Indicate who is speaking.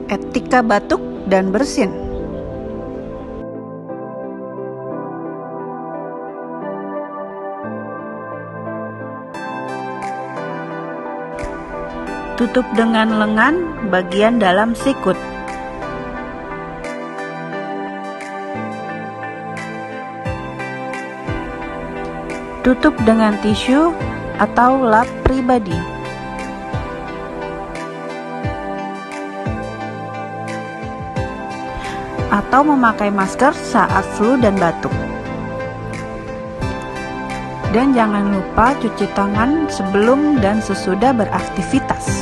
Speaker 1: Etika batuk dan bersin. Tutup dengan lengan bagian dalam sikut. Tutup dengan tisu atau lap pribadi. Atau memakai masker saat flu dan batuk. Dan jangan lupa cuci tangan sebelum dan sesudah beraktivitas.